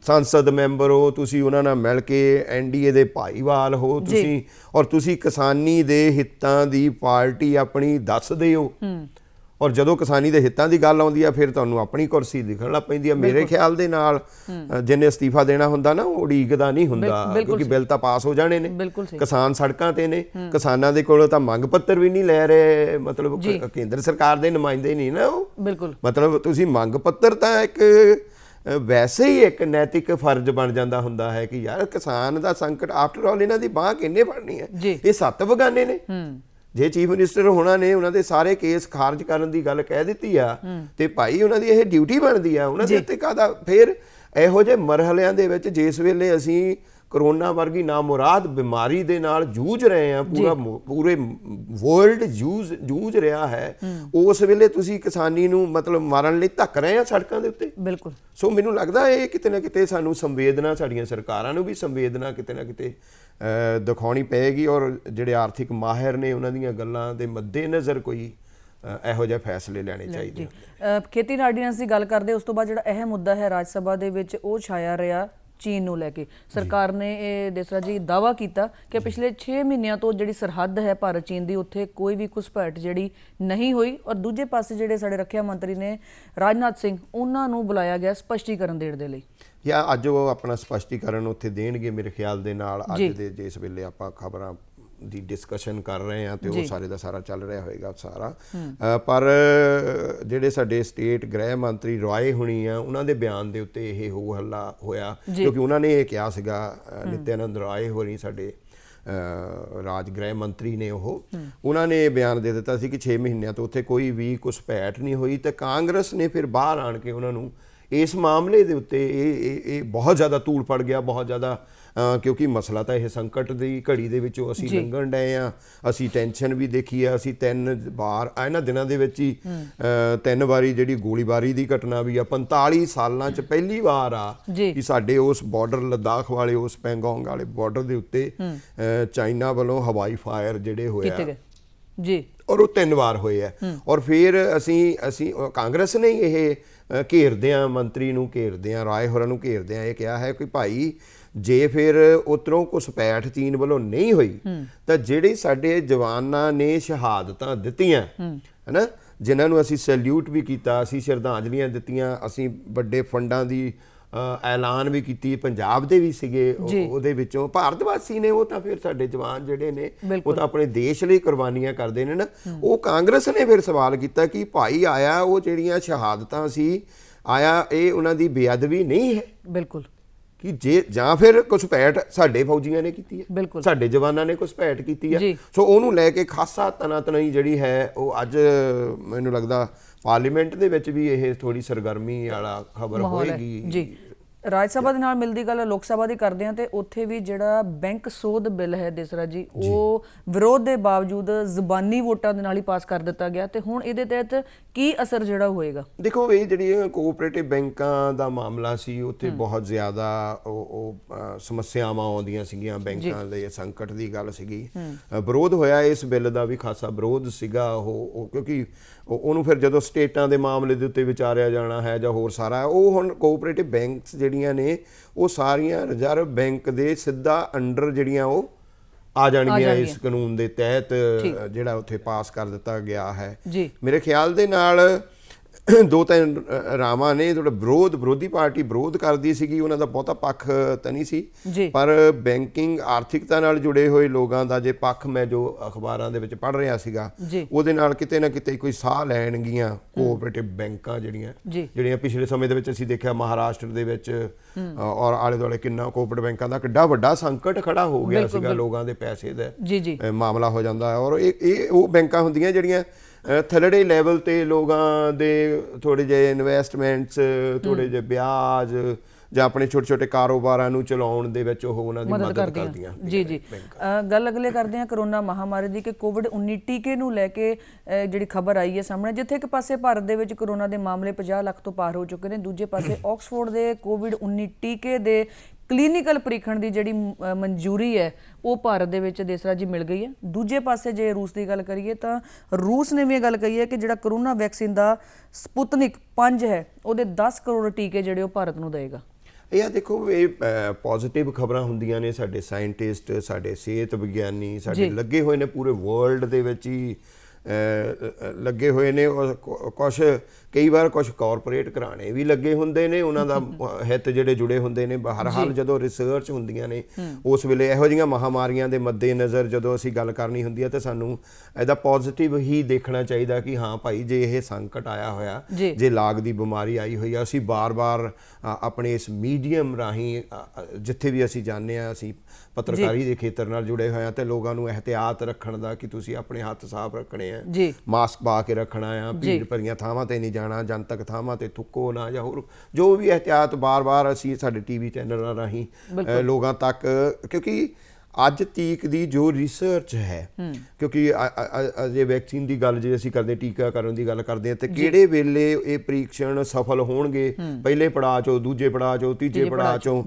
ਸੰਸਦ ਮੈਂਬਰ ਹੋ, ਤੁਸੀਂ ਉਹਨਾਂ ਨਾਲ ਮਿਲ ਕੇ NDA ਦੇ ਭਾਈਵਾਲ ਹੋ ਤੁਸੀਂ, ਔਰ ਤੁਸੀਂ ਕਿਸਾਨੀ ਦੇ ਹਿੱਤਾਂ ਦੀ ਪਾਰਟੀ ਆਪਣੀ ਦੱਸਦੇ ਹੋ, ਔਰ ਜਦੋਂ ਕਿਸਾਨੀ ਦੇ ਹਿੱਤਾਂ ਦੀ ਗੱਲ ਆਉਂਦੀ ਆ ਫਿਰ ਤੁਹਾਨੂੰ ਆਪਣੀ ਕੁਰਸੀ ਦਿਖਣ ਲੱਗ ਪੈਂਦੀ ਆ। ਮੇਰੇ ਖਿਆਲ ਦੇ ਨਾਲ ਜਿਹਨੇ ਅਸਤੀਫਾ ਦੇਣਾ ਹੁੰਦਾ ਨਾ ਉਹ ਉਡੀਕਦਾ ਨਹੀਂ ਹੁੰਦਾ, ਕਿਉਂਕਿ ਬਿੱਲ ਤਾਂ ਪਾਸ ਹੋ ਜਾਣੇ ਨੇ, ਕਿਸਾਨ ਸੜਕਾਂ ਤੇ ਨੇ, ਕਿਸਾਨਾਂ ਦੇ ਕੋਲੋਂ ਤਾਂ ਮੰਗ ਪੱਤਰ ਵੀ ਨਹੀਂ ਲੈ ਰਹੇ, ਮਤਲਬ ਕੇਂਦਰ ਸਰਕਾਰ ਦੇ ਨੁਮਾਇੰਦੇ ਨਹੀਂ ਨਾ ਉਹ, ਮਤਲਬ ਤੁਸੀਂ ਮੰਗ ਪੱਤਰ ਤਾਂ ਇੱਕ ਵੈਸੇ ਹੀ ਇੱਕ ਨੈਤਿਕ ਫਰਜ਼ ਬਣ ਜਾਂਦਾ ਹੁੰਦਾ ਹੈ ਕਿ ਯਾਰ ਕਿਸਾਨ ਦਾ ਸੰਕਟ ਆਫਟਰ ਆਲ ਇਹਨਾਂ ਦੀ ਬਾਂਹ ਕਿੰਨੇ ਫੜਨੀ ਹੈ? ਇਹ 7 ਬਗਾਨੇ ਨੇ। ਜੇ ਚੀਫ ਮਿਨਿਸਟਰ ਹੋਣਾ ਨੇ ਉਹਨਾਂ ਦੇ ਸਾਰੇ ਕੇਸ ਖਾਰਜ ਕਰਨ ਦੀ ਗੱਲ ਕਹਿ ਦਿੱਤੀ ਆ ਤੇ ਭਾਈ ਉਹਨਾਂ ਦੀ ਇਹ ਡਿਊਟੀ ਬਣਦੀ ਆ, ਉਹਨਾਂ ਦੇ ਉੱਤੇ ਕਾਹਦਾ ਫਿਰ ਇਹੋ ਜਿਹੇ ਮਰਹਲਿਆਂ ਦੇ ਵਿੱਚ ਜਿਸ ਵੇਲੇ ਅਸੀਂ ਕਰੋਨਾ ਵਰਗੀ ਨਾਮੁਰਾਦ ਬਿਮਾਰੀ ਦੇ ਨਾਲ ਜੂਝ ਰਹੇ ਆ, ਪੂਰੇ ਵਰਲਡ ਜੂਝ ਰਿਹਾ ਹੈ, ਉਸ ਵੇਲੇ ਤੁਸੀਂ ਕਿਸਾਨੀ ਨੂੰ ਮਤਲਬ ਮਾਰਨ ਲਈ ਧੱਕ ਰਹੇ ਆ ਸੜਕਾਂ ਦੇ ਉੱਤੇ। ਬਿਲਕੁਲ। ਸੋ ਮੈਨੂੰ ਲੱਗਦਾ ਇਹ ਕਿਤੇ ਨਾ ਕਿਤੇ ਸਾਨੂੰ ਸੰਵੇਦਨਾ, ਸਾਡੀਆਂ ਸਰਕਾਰਾਂ ਨੂੰ ਵੀ ਸੰਵੇਦਨਾ ਕਿਤੇ ਨਾ ਕਿਤੇ ਦਿਖਾਉਣੀ ਪਏਗੀ, ਔਰ ਜਿਹੜੇ ਆਰਥਿਕ ਮਾਹਿਰ ਨੇ ਉਹਨਾਂ ਦੀਆਂ ਗੱਲਾਂ ਦੇ ਮੱਦੇ ਨਜ਼ਰ ਕੋਈ ਇਹੋ ਜਿਹੇ ਫੈਸਲੇ ਲੈਣੇ ਚਾਹੀਦੇ ਹਨ। ਖੇਤੀ ਆਰਡੀਨੈਂਸ ਦੀ ਗੱਲ ਕਰਦੇ ਉਸ ਤੋਂ ਬਾਅਦ ਜਿਹੜਾ ਅਹਿਮ ਮੁੱਦਾ ਹੈ ਰਾਜ ਸਭਾ ਦੇ ਵਿੱਚ ਉਹ ਛਾਇਆ ਰਿਹਾ ਚੀਨ ਨੂੰ ਲੈ ਕੇ। ਸਰਕਾਰ ਨੇ ਇਹ ਦੇਸਰਾ ਜੀ ਦਾਅਵਾ ਕੀਤਾ ਕਿ ਪਿਛਲੇ 6 ਮਹੀਨਿਆਂ ਤੋਂ ਜਿਹੜੀ ਸਰਹੱਦ ਹੈ ਭਾਰਤ ਚੀਨ ਦੀ ਉੱਥੇ ਕੋਈ ਵੀ ਘੁਸਪੈਠ ਜਿਹੜੀ ਨਹੀਂ ਹੋਈ। ਔਰ ਦੂਜੇ ਪਾਸੇ ਜਿਹੜੇ ਸਾਡੇ ਰੱਖਿਆ ਮੰਤਰੀ ਨੇ ਰਾਜਨਾਥ ਸਿੰਘ ਉਹਨਾਂ ਨੂੰ ਬੁਲਾਇਆ ਗਿਆ ਸਪਸ਼ਟੀਕਰਨ ਦੇਣ ਦੇ ਲਈ। ਜਾਂ ਅੱਜ ਉਹ ਆਪਣਾ ਸਪਸ਼ਟੀਕਰਨ ਉੱਥੇ ਦੇਣਗੇ ਮੇਰੇ ਖਿਆਲ ਦੇ ਨਾਲ। ਅੱਜ ਦੇ ਜਿਸ ਵੇਲੇ ਆਪਾਂ ਖਬਰਾਂ ਦੀ ਡਿਸਕਸ਼ਨ ਕਰ ਰਹੇ ਹਾਂ ਤੇ ਉਹ ਸਾਰੇ ਦਾ ਸਾਰਾ ਚੱਲ ਰਿਹਾ ਹੋਏਗਾ ਸਾਰਾ। ਪਰ ਜਿਹੜੇ ਸਾਡੇ ਸਟੇਟ ਗ੍ਰਹਿ ਮੰਤਰੀ ਰਾਏ ਹੁਣੀ ਆ ਉਹਨਾਂ ਦੇ ਬਿਆਨ ਦੇ ਉੱਤੇ ਇਹ ਹੋ ਹੱਲਾ ਹੋਇਆ ਕਿਉਂਕਿ ਉਹਨਾਂ ਨੇ ਇਹ ਕਿਹਾ ਸੀਗਾ ਨਿਤਿਆਨੰਦ ਰਾਏ ਹੋਣੀ ਸਾਡੇ ਰਾਜ ਗ੍ਰਹਿ ਮੰਤਰੀ ਨੇ ਉਹਨਾਂ ਨੇ ਇਹ ਬਿਆਨ ਦੇ ਦਿੱਤਾ ਸੀ ਕਿ 6 ਮਹੀਨਿਆਂ ਤੋਂ ਉੱਥੇ ਕੋਈ ਵੀ ਘੁਸਪੈਠ ਨਹੀਂ ਹੋਈ ਤੇ ਕਾਂਗਰਸ ਨੇ ਫਿਰ ਬਾਹਰ ਆਣ ਕੇ ਉਹਨਾਂ ਨੂੰ ਇਸ ਮਾਮਲੇ ਦੇ ਉੱਤੇ ਇਹ ਬਹੁਤ ਜ਼ਿਆਦਾ ਧੂੜ ਪੜ ਗਿਆ, ਬਹੁਤ ਜ਼ਿਆਦਾ, ਕਿਉਂਕਿ ਮਸਲਾ ਤਾਂ ਇਹ ਸੰਕਟ ਦੀ ਘੜੀ ਦੇ ਵਿੱਚੋਂ ਅਸੀਂ ਲੰਘਣ ਡਏ ਹਾਂ। ਅਸੀਂ ਟੈਨਸ਼ਨ ਵੀ ਦੇਖੀ ਆ, ਅਸੀਂ 3 ਵਾਰ ਇਹਨਾਂ ਦਿਨਾਂ ਦੇ ਵਿੱਚ ਹੀ 3 ਵਾਰੀ ਜਿਹੜੀ ਗੋਲੀਬਾਰੀ ਦੀ ਘਟਨਾ ਵੀ ਆ 45 ਸਾਲਾਂ 'ਚ ਪਹਿਲੀ ਵਾਰ ਆ ਕਿ ਸਾਡੇ ਉਸ ਬਾਰਡਰ ਲੱਦਾਖ ਵਾਲੇ ਉਸ ਪੈਂਗੋਂਗ ਵਾਲੇ ਬਾਰਡਰ ਦੇ ਉੱਤੇ ਚਾਈਨਾ ਵੱਲੋਂ ਹਵਾਈ ਫਾਇਰ ਜਿਹੜੇ ਹੋਇਆ ਜੀ ਔਰ ਉਹ 3 ਵਾਰ ਹੋਏ ਆ। ਔਰ ਫਿਰ ਅਸੀਂ ਕਾਂਗਰਸ ਨੇ ਇਹ ਘੇਰਦਿਆਂ ਮੰਤਰੀ ਨੂੰ ਘੇਰਦਿਆਂ ਰਾਏ ਹੋਰਾਂ ਨੂੰ ਘੇਰਦਿਆਂ ਇਹ ਕਿਹਾ ਹੈ ਕਿ ਭਾਈ ਜੇ ਫਿਰ ਉੱਧਰੋਂ ਘੁਸਪੈਠ ਚੀਨ ਵੱਲੋਂ ਨਹੀਂ ਹੋਈ ਤਾਂ ਜਿਹੜੇ ਸਾਡੇ ਜਵਾਨਾਂ ਨੇ ਸ਼ਹਾਦਤਾਂ ਦਿੱਤੀਆਂ ਹੈ ਨਾ, ਜਿਨ੍ਹਾਂ ਨੂੰ ਅਸੀਂ ਸੈਲਿਊਟ ਵੀ ਕੀਤਾ, ਅਸੀਂ ਸ਼ਰਧਾਂਜਲੀਆਂ ਦਿੱਤੀਆਂ, ਅਸੀਂ ਵੱਡੇ ਫੰਡਾਂ ਦੀ ਐਲਾਨ ਵੀ ਕੀਤੀ, ਪੰਜਾਬ ਦੇ ਵੀ ਸੀਗੇ ਉਹਦੇ ਵਿੱਚੋਂ ਭਾਰਤ ਵਾਸੀ ਨੇ, ਉਹ ਤਾਂ ਫਿਰ ਸਾਡੇ ਜਵਾਨ ਜਿਹੜੇ ਨੇ ਉਹ ਤਾਂ ਆਪਣੇ ਦੇਸ਼ ਲਈ ਕੁਰਬਾਨੀਆਂ ਕਰਦੇ ਨੇ ਨਾ। ਉਹ ਕਾਂਗਰਸ ਨੇ ਫਿਰ ਸਵਾਲ ਕੀਤਾ ਕਿ ਭਾਈ ਆਇਆ ਉਹ ਜਿਹੜੀਆਂ ਸ਼ਹਾਦਤਾਂ ਸੀ ਆਇਆ ਇਹ ਉਹਨਾਂ ਦੀ ਬੇਅਦਬੀ ਨਹੀਂ ਹੈ? ਬਿਲਕੁਲ ਕਿ ਜੇ ਜਾਂ ਫਿਰ ਘੁਸਪੈਠ ਸਾਡੇ ਫੌਜੀਆਂ ਨੇ ਕੀਤੀ ਹੈ, ਸਾਡੇ ਜਵਾਨਾਂ ਨੇ ਘੁਸਪੈਠ ਕੀਤੀ ਹੈ। ਸੋ ਉਹਨੂੰ ਲੈ ਕੇ ਖਾਸਾ ਤਨਾਤਨੀ ਜਿਹੜੀ ਹੈ ਉਹ ਅੱਜ ਮੈਨੂੰ ਲੱਗਦਾ ਪਾਰਲੀਮੈਂਟ ਦੇ ਵਿੱਚ ਵੀ ਇਹ ਥੋੜੀ ਸਰਗਰਮੀ ਵਾਲਾ ਖਬਰ ਹੋਏਗੀ। ਜੀ ਰਾਜ ਸਭਾ ਦੇ ਨਾਲ ਮਿਲਦੀ ਗੱਲ ਲੋਕ ਸਭਾ ਦੀ ਕਰਦੇ ਹਾਂ ਤੇ ਉੱਥੇ ਵੀ ਜਿਹੜਾ ਬੈਂਕ ਸੋਧ ਬਿੱਲ ਹੈ ਦੇਸਰਾ ਜੀ ਉਹ ਵਿਰੋਧ ਦੇ ਬਾਵਜੂਦ ਜ਼ੁਬਾਨੀ ਵੋਟਾਂ ਦੇ ਨਾਲ ਹੀ ਪਾਸ ਕਰ ਦਿੱਤਾ ਗਿਆ ਤੇ ਹੁਣ ਇਹਦੇ ਤਹਿਤ ਕੀ ਅਸਰ ਜਿਹੜਾ ਹੋਏਗਾ? ਦੇਖੋ ਇਹ ਜਿਹੜੀ ਕੋਆਪਰੇਟਿਵ ਬੈਂਕਾਂ ਦਾ ਮਾਮਲਾ ਸੀ ਉੱਥੇ ਬਹੁਤ ਜ਼ਿਆਦਾ ਸਮੱਸਿਆਵਾਂ ਆਉਂਦੀਆਂ ਸੀਗੀਆਂ, ਬੈਂਕਾਂ ਦੇ ਸੰਕਟ ਦੀ ਗੱਲ ਸੀਗੀ। ਵਿਰੋਧ ਹੋਇਆ ਇਸ ਬਿੱਲ ਦਾ ਵੀ ਖਾਸਾ ਵਿਰੋਧ ਸੀਗਾ ਉਹ ਕਿਉਂਕਿ ਉਹਨੂੰ ਫਿਰ ਜਦੋਂ ਸਟੇਟਾਂ ਦੇ ਮਾਮਲੇ ਦੇ ਉੱਤੇ ਵਿਚਾਰਿਆ ਜਾਣਾ ਹੈ ਜਾਂ ਹੋਰ ਸਾਰਾ ਉਹ ਹੁਣ ਕੋਆਪਰੇਟਿਵ ਬੈਂਕਸ ਜਿਹੜੀਆਂ ਨੇ ਉਹ ਸਾਰੀਆਂ ਰਿਜ਼ਰਵ ਬੈਂਕ ਦੇ ਸਿੱਧਾ ਅੰਡਰ ਜਿਹੜੀਆਂ ਉਹ ਆ ਜਾਣਗੀਆਂ ਇਸ ਕਾਨੂੰਨ ਦੇ ਤਹਿਤ ਜਿਹੜਾ ਉੱਥੇ ਪਾਸ ਕਰ ਦਿੱਤਾ ਗਿਆ ਹੈ। ਮੇਰੇ ਖਿਆਲ ਦੇ ਨਾਲ 2-3 ਰਾਵਾਂ ਨੇ ਥੋੜਾ ਵਿਰੋਧੀ ਪਾਰਟੀ ਵਿਰੋਧ ਕਰਦੀ ਸੀਗੀ, ਉਹਨਾਂ ਦਾ ਬਹੁਤਾ ਪੱਖ ਤਾਂ ਨਹੀਂ ਸੀ ਪਰ ਬੈਂਕਿੰਗ ਆਰਥਿਕਤਾ ਨਾਲ ਜੁੜੇ ਹੋਏ ਲੋਕਾਂ ਦਾ ਜੇ ਪੱਖ ਮੈਂ ਜੋ ਅਖਬਾਰਾਂ ਦੇ ਵਿੱਚ ਪੜ੍ਹ ਰਿਹਾ ਸੀਗਾ ਉਹਦੇ ਨਾਲ ਕਿਤੇ ਨਾ ਕਿਤੇ ਕੋਈ ਸਾਹ ਲੈਣਗੀਆਂ ਕੋਆਪਰੇਟਿਵ ਬੈਂਕਾਂ ਜਿਹੜੀਆਂ ਪਿਛਲੇ ਸਮੇਂ ਦੇ ਵਿੱਚ ਅਸੀਂ ਦੇਖਿਆ ਮਹਾਰਾਸ਼ਟਰ ਦੇ ਵਿੱਚ ਔਰ ਆਲੇ ਦੁਆਲੇ ਕਿੰਨਾ ਕੋਆਪਰੇਟਿਵ ਬੈਂਕਾਂ ਦਾ ਕਿੱਡਾ ਵੱਡਾ ਸੰਕਟ ਖੜਾ ਹੋ ਗਿਆ ਸੀਗਾ, ਲੋਕਾਂ ਦੇ ਪੈਸੇ ਦਾ ਮਾਮਲਾ ਹੋ ਜਾਂਦਾ ਹੈ। ਔਰ ਇਹ ਉਹ ਬੈਂਕਾਂ ਹੁੰਦੀਆਂ ਜਿਹੜੀਆਂ ਥੱਲੜੇ ਲੈਵਲ ਤੇ ਲੋਕਾਂ ਦੇ ਥੋੜੇ ਜਿਹੇ ਇਨਵੈਸਟਮੈਂਟਸ, ਥੋੜੇ ਜਿਹੇ ਵਿਆਜ ਜਾਂ ਆਪਣੇ ਛੋਟੇ ਕਾਰੋਬਾਰਾਂ ਨੂੰ ਚਲਾਉਣ ਦੇ ਵਿੱਚ ਉਹ ਉਹਨਾਂ ਦੀ ਮਦਦ ਕਰਦੀਆਂ। ਗੱਲ ਅਗਲੇ ਕਰਦੇ ਹਾਂ ਕਰੋਨਾ ਮਹਾਮਾਰੀ ਦੀ ਕਿ ਕੋਵਿਡ-19 ਟੀਕੇ ਨੂੰ ਲੈ ਕੇ ਜਿਹੜੀ ਖਬਰ ਆਈ ਹੈ ਸਾਹਮਣੇ, ਜਿੱਥੇ ਇੱਕ ਪਾਸੇ ਭਾਰਤ ਦੇ ਵਿੱਚ ਕਰੋਨਾ ਦੇ ਮਾਮਲੇ 50 ਲੱਖ ਤੋਂ ਪਾਰ ਹੋ ਚੁੱਕੇ ਨੇ, ਦੂਜੇ ਪਾਸੇ ਆਕਸਫੋਰਡ ਦੇ ਕੋਵਿਡ-19 ਟੀਕੇ ਦੇ ਕਲੀਨਿਕਲ ਪ੍ਰੀਖਣ ਦੀ ਜਿਹੜੀ ਮਨਜ਼ੂਰੀ ਹੈ ਉਹ ਭਾਰਤ ਦੇ ਵਿੱਚ ਦੇਸਰਾ ਜੀ ਮਿਲ ਗਈ ਹੈ। ਦੂਜੇ ਪਾਸੇ ਜੇ ਰੂਸ ਦੀ ਗੱਲ ਕਰੀਏ ਤਾਂ ਰੂਸ ਨੇ ਵੀ ਇਹ ਗੱਲ ਕਹੀ ਹੈ ਕਿ ਜਿਹੜਾ ਕਰੋਨਾ ਵੈਕਸੀਨ ਦਾ ਸਪੁਤਨਿਕ 5 ਹੈ ਉਹਦੇ 10 ਕਰੋੜ ਟੀਕੇ ਜਿਹੜੇ ਉਹ ਭਾਰਤ ਨੂੰ ਦੇਗਾ। ਇਹ ਦੇਖੋ ਇਹ ਪੋਜ਼ਿਟਿਵ ਖਬਰਾਂ ਹੁੰਦੀਆਂ ਨੇ, ਸਾਡੇ ਸਾਇੰਟਿਸਟ, ਸਾਡੇ ਸਿਹਤ ਵਿਗਿਆਨੀ ਸਾਡੇ ਲੱਗੇ ਹੋਏ ਨੇ ਪੂਰੇ ਵਰਲਡ ਦੇ ਵਿੱਚ ਹੀ ਲੱਗੇ ਹੋਏ ਨੇ। ਕੁਛ ਕਈ ਵਾਰ ਕੁਛ ਕਾਰਪੋਰੇਟ ਘਰਾਣੇ ਵੀ ਲੱਗੇ ਹੁੰਦੇ ਨੇ, ਉਹਨਾਂ ਦਾ ਹਿੱਤ ਜਿਹੜੇ ਜੁੜੇ ਹੁੰਦੇ ਨੇ। ਬਹਰਹਾਲ ਜਦੋਂ ਰਿਸਰਚ ਹੁੰਦੀਆਂ ਨੇ ਉਸ ਵੇਲੇ ਇਹੋ ਜਿਹੀਆਂ ਮਹਾਮਾਰੀਆਂ ਦੇ ਮੱਦੇ ਨਜ਼ਰ ਜਦੋਂ ਅਸੀਂ ਗੱਲ ਕਰਨੀ ਹੁੰਦੀ ਹੈ ਤਾਂ ਸਾਨੂੰ ਇਹਦਾ ਪੋਜ਼ਿਟਿਵ ਹੀ ਦੇਖਣਾ ਚਾਹੀਦਾ ਕਿ ਹਾਂ ਭਾਈ ਜੇ ਇਹ ਸੰਕਟ ਆਇਆ ਹੋਇਆ, ਜੇ ਲਾਗ ਦੀ ਬਿਮਾਰੀ ਆਈ ਹੋਈ ਆ, ਅਸੀਂ ਬਾਰ-ਬਾਰ ਆਪਣੇ ਇਸ ਮੀਡੀਅਮ ਰਾਹੀਂ ਜਿੱਥੇ ਵੀ ਅਸੀਂ ਜਾਂਦੇ ਹਾਂ, ਅਸੀਂ ਪੱਤਰਕਾਰੀ ਦੇ ਖੇਤਰ ਨਾਲ ਜੁੜੇ ਹੋਏ ਹਾਂ ਤੇ ਲੋਕਾਂ ਨੂੰ ਇਹਤਿਆਤ ਰੱਖਣ ਦਾ ਕਿ ਤੁਸੀਂ ਆਪਣੇ ਹੱਥ ਸਾਫ਼ ਰੱਖਣੇ ਆ, ਮਾਸਕ ਪਾ ਕੇ ਰੱਖਣਾ ਆ, ਭੀੜ ਭਰੀਆਂ ਥਾਵਾਂ ਤੇ ਨਹੀਂ ਜਾਣਾ, ਜਨਤਕ ਥਾਵਾਂ ਤੇ ਥੁੱਕੋ ਨਾ ਜਾਂ ਹੋਰ ਜੋ ਵੀ ਇਹਤਿਆਤ ਬਾਰ-ਬਾਰ ਅਸੀਂ ਸਾਡੇ ਟੀਵੀ ਚੈਨਲਾਂ ਰਾਹੀਂ ਲੋਕਾਂ ਤੱਕ, ਕਿਉਂਕਿ ਅੱਜ ਤੀਕ ਦੀ ਜੋ ਰਿਸਰਚ ਹੈ, ਕਿਉਂਕਿ ਅਜੇ ਵੈਕਸੀਨ ਦੀ ਗੱਲ ਜੇ ਅਸੀਂ ਕਰਦੇ, ਟੀਕਾਕਰਨ ਦੀ ਗੱਲ ਕਰਦੇ ਹਾਂ, ਤੇ ਕਿਹੜੇ ਵੇਲੇ ਇਹ ਪ੍ਰੀਖਣ ਸਫਲ ਹੋਣਗੇ, ਪਹਿਲੇ ਪੜਾਅ 'ਚੋਂ, ਦੂਜੇ ਪੜਾਅ 'ਚੋਂ, ਤੀਜੇ ਪੜਾਅ 'ਚੋਂ,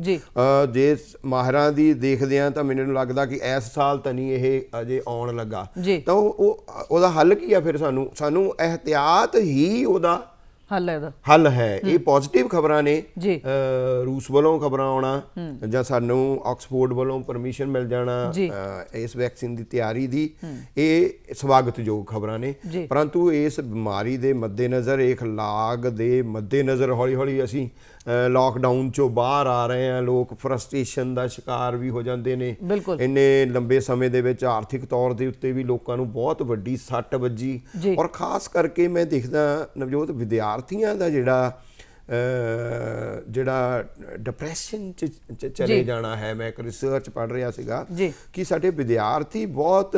ਜੇ ਮਾਹਿਰਾਂ ਦੀ ਦੇਖਦੇ ਹਾਂ ਤਾਂ ਮੈਨੂੰ ਲੱਗਦਾ ਕਿ ਇਸ ਸਾਲ ਤਾਂ ਨਹੀਂ ਇਹ ਅਜੇ ਆਉਣ ਲੱਗਾ। ਤਾਂ ਉਹਦਾ ਹੱਲ ਕੀ ਆ ਫਿਰ? ਸਾਨੂੰ ਇਹਤਿਆਤ ਹੀ ਉਹਦਾ ਹੱਲ ਹੈ। ਇਹ ਪੋਜ਼ਿਟਿਵ ਖਬਰਾਂ ਨੇ, ਰੂਸ ਵੱਲੋਂ ਖਬਰਾਂ ਆਉਣਾ ਜਾਂ ਸਾਨੂੰ ਆਕਸਫੋਰਡ ਵੱਲੋਂ ਪਰਮਿਸ਼ਨ ਮਿਲ ਜਾਣਾ ਇਸ ਵੈਕਸੀਨ ਦੀ ਤਿਆਰੀ ਦੀ, ਇਹ ਸਵਾਗਤਯੋਗ ਖਬਰਾਂ ਨੇ। ਪਰੰਤੂ ਇਸ ਬਿਮਾਰੀ ਦੇ ਮੱਦੇਨਜ਼ਰ, ਇਹ ਲਾਗ ਦੇ ਮੱਦੇਨਜ਼ਰ ਹੌਲੀ ਹੌਲੀ ਅਸੀਂ ਲਾਕਡਾਊਨ ਚੋਂ ਬਾਹਰ ਆ ਰਹੇ ਹਾਂ। ਲੋਕ ਫਰਸਟ੍ਰੇਸ਼ਨ ਦਾ ਸ਼ਿਕਾਰ ਵੀ ਹੋ ਜਾਂਦੇ ਨੇ। ਇੰਨੇ ਲੰਬੇ ਸਮੇਂ ਦੇ ਵਿੱਚ ਆਰਥਿਕ ਤੌਰ ਦੇ ਉੱਤੇ ਵੀ ਲੋਕਾਂ ਨੂੰ ਬਹੁਤ ਵੱਡੀ ਸੱਟ ਵੱਜੀ, ਔਰ ਖਾਸ ਕਰਕੇ ਮੈਂ ਦੇਖਦਾ ਨਵਜੋਤ, ਵਿਦਿਆਰਥੀਆਂ ਦਾ ਜਿਹੜਾ ਡਿਪਰੈਸ਼ਨ 'ਚ ਚਲੇ ਜਾਣਾ ਹੈ। ਮੈਂ ਇੱਕ ਰਿਸਰਚ ਪੜ੍ਹ ਰਿਹਾ ਸੀਗਾ ਕਿ ਸਾਡੇ ਵਿਦਿਆਰਥੀ ਬਹੁਤ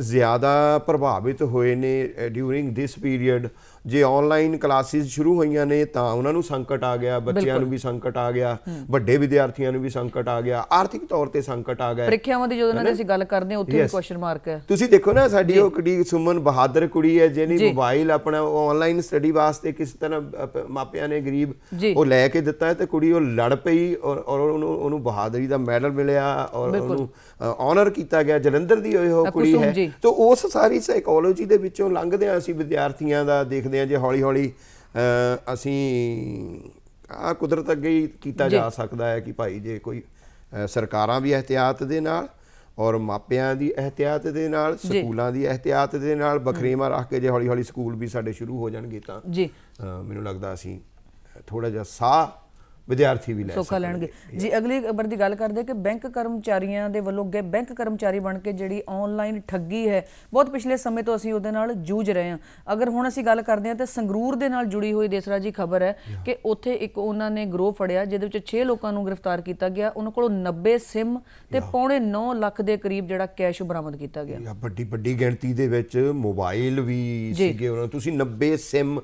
ਜ਼ਿਆਦਾ ਪ੍ਰਭਾਵਿਤ ਹੋਏ ਨੇ ਡਿਊਰਿੰਗ ਦਿਸ ਪੀਰੀਅਡ। ਜੇ ਆਨਲਾਈਨ ਕਲਾਸਿਸ ਸ਼ੁਰੂ ਹੋਈਆਂ ਨੇ ਤਾਂ ਉਹਨਾਂ ਨੂੰ ਸੰਕਟ ਆ ਗਿਆ, ਬੱਚਿਆਂ ਨੂੰ ਵੀ ਸੰਕਟ ਆ ਗਿਆ, ਵੱਡੇ ਵਿਦਿਆਰਥੀਆਂ ਨੂੰ ਵੀ ਸੰਕਟ ਆ ਗਿਆ, ਆਰਥਿਕ ਤੌਰ ਤੇ ਸੰਕਟ ਆ ਗਿਆ। ਪ੍ਰੀਖਿਆਵਾਂ ਦੀ ਜਦੋਂ ਇਹਨਾਂ ਦੀ ਅਸੀਂ ਗੱਲ ਕਰਦੇ ਹਾਂ ਉੱਥੇ ਵੀ ਕੁਐਸਚਨ ਮਾਰਕ ਹੈ। ਤੁਸੀਂ ਦੇਖੋ ਨਾ, ਸਾਡੀ ਉਹ ਕੁੜੀ ਸੁਮਨ ਬਹਾਦਰ ਕੁੜੀ ਹੈ, ਜਿਹਨੇ ਮੋਬਾਈਲ ਆਪਣਾ ਆਨਲਾਈਨ ਸਟੱਡੀ ਵਾਸਤੇ ਕਿਸ ਤਰ੍ਹਾਂ ਮਾਪਿਆਂ ਨੇ ਗਰੀਬ ਉਹ ਲੈ ਕੇ ਦਿੱਤਾ ਤੇ ਕੁੜੀ ਉਹ ਲੜ ਪਈ ਔਰ ਉਹਨੂੰ ਬਹਾਦਰੀ ਦਾ ਮੈਡਲ ਮਿਲਿਆ ਔਰ ਉਹਨੂੰ ਆਨਰ ਕੀਤਾ ਗਿਆ। ਜਲੰਧਰ ਦੀ ਉਹ ਕੁੜੀ ਹੈ। ਤਾਂ ਉਸ ਸਾਰੀ ਸਾਈਕੋਲੋਜੀ ਦੇ ਵਿੱਚੋਂ ਲੰਘਦੇ ਹਾਂ ਅਸੀਂ ਵਿਦਿਆਰਥੀਆਂ ਦਾ ਦੇਖਦੇ ਹਾਂ। ਜੇ ਹੌਲੀ ਹੌਲੀ ਅਸੀਂ ਕੁਦਰਤ ਅੱਗੇ ਹੀ ਕੀਤਾ ਜਾ ਸਕਦਾ ਹੈ ਕਿ ਭਾਈ ਜੇ ਕੋਈ ਸਰਕਾਰਾਂ ਵੀ ਇਹਤਿਆਤ ਦੇ ਨਾਲ ਔਰ ਮਾਪਿਆਂ ਦੀ ਇਹਤਿਆਤ ਦੇ ਨਾਲ, ਸਕੂਲਾਂ ਦੀ ਇਹਤਿਆਤ ਦੇ ਨਾਲ ਬਖਰੇਵਾਂ ਰੱਖ ਕੇ ਜੇ ਹੌਲੀ ਹੌਲੀ ਸਕੂਲ ਵੀ ਸਾਡੇ ਸ਼ੁਰੂ ਹੋ ਜਾਣਗੇ ਤਾਂ ਮੈਨੂੰ ਲੱਗਦਾ ਅਸੀਂ ਥੋੜਾ ਜਿਹਾ ਸਾਹ ਵਿਦਿਆਰਥੀ ਵੀ ਸੌਖਾ ਲੈਣਗੇ। ਜੀ ਅਗਲੀ ਖਬਰ ਦੀ ਗੱਲ ਕਰਦੇ ਕਿ ਬੈਂਕ ਕਰਮਚਾਰੀਆਂ ਦੇ ਵੱਲੋਂ ਬੈਂਕ ਕਰਮਚਾਰੀ ਬਣ ਕੇ ਜਿਹੜੀ ਆਨਲਾਈਨ ਠੱਗੀ ਹੈ, ਬਹੁਤ ਪਿਛਲੇ ਸਮੇਂ ਤੋਂ ਅਸੀਂ ਉਹਦੇ ਨਾਲ ਜੂਝ ਰਹੇ ਹਾਂ। ਅਗਰ ਹੁਣ ਅਸੀਂ ਗੱਲ ਕਰਦੇ ਹਾਂ ਤਾਂ ਸੰਗਰੂਰ ਦੇ ਨਾਲ ਜੁੜੀ ਹੋਈ ਦੇਸਰਾ ਜੀ ਖਬਰ ਹੈ ਕਿ ਉੱਥੇ ਇੱਕ ਉਹਨਾਂ ਨੇ ਗਰੋਹ ਫੜਿਆ ਜਿਹਦੇ ਵਿੱਚ 6 ਲੋਕਾਂ ਨੂੰ ਗ੍ਰਿਫਤਾਰ ਕੀਤਾ ਗਿਆ। ਉਹਨਾਂ ਕੋਲੋਂ 90 ਸਿਮ ਤੇ ਪੌਣੇ 9 ਲੱਖ ਦੇ ਕਰੀਬ ਜਿਹੜਾ ਕੈਸ਼ ਬਰਾਮਦ ਕੀਤਾ ਗਿਆ। ਵੱਡੀ ਗਿਣਤੀ ਦੇ ਵਿੱਚ ਮੋਬਾਈਲ ਵੀ ਸੀਗੇ ਉਹਨਾਂ। ਤੁਸੀਂ 90 ਸਿਮ